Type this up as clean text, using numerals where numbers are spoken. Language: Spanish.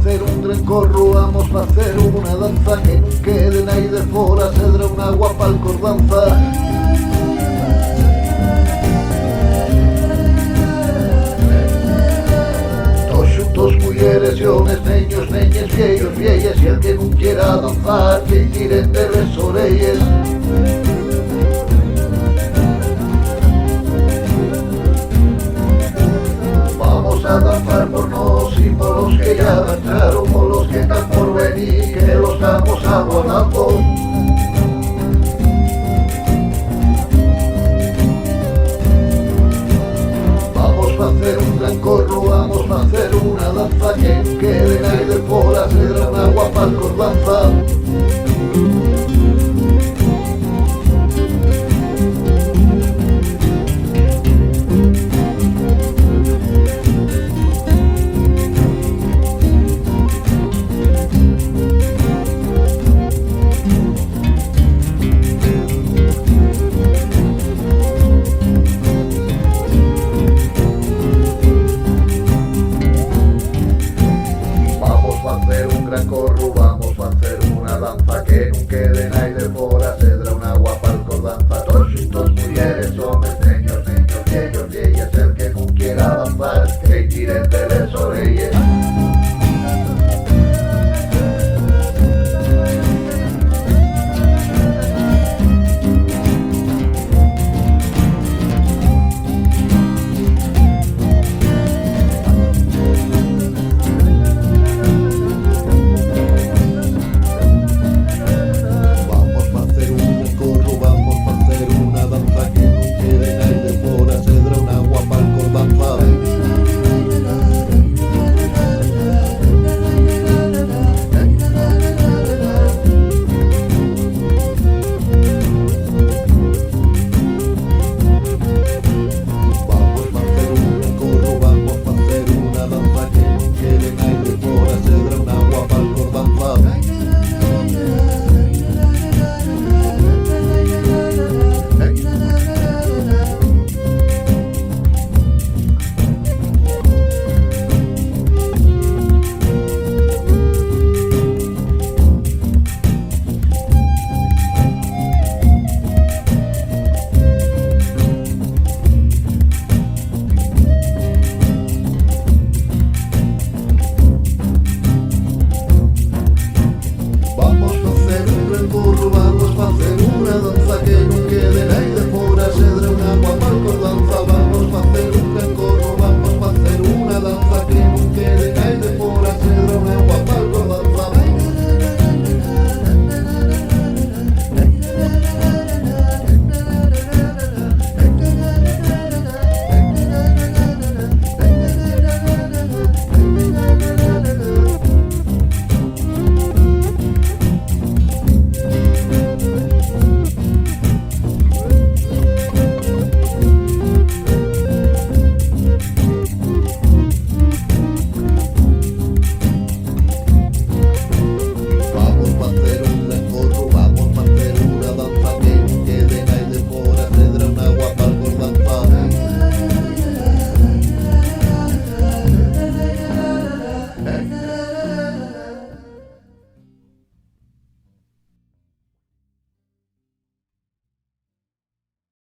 facer un gran corro, vamos facer unha danza que non quede nai de fora, cedra unha guapa alcordanza. Todos xuntos, mulleres e homes, neños, neñes, vieios, vieies, e el que non quiera danzar, que tiren de les orelles. A danzar por nos y por los que ya danzaron, por los que están por venir, que los estamos aguardando. Vamos a hacer un gran corro, vamos a hacer una danza que quede ahí de fora, cedra una guapa alcordanza. Vamos a hacer un gran corro, vamos a hacer una danza que nunca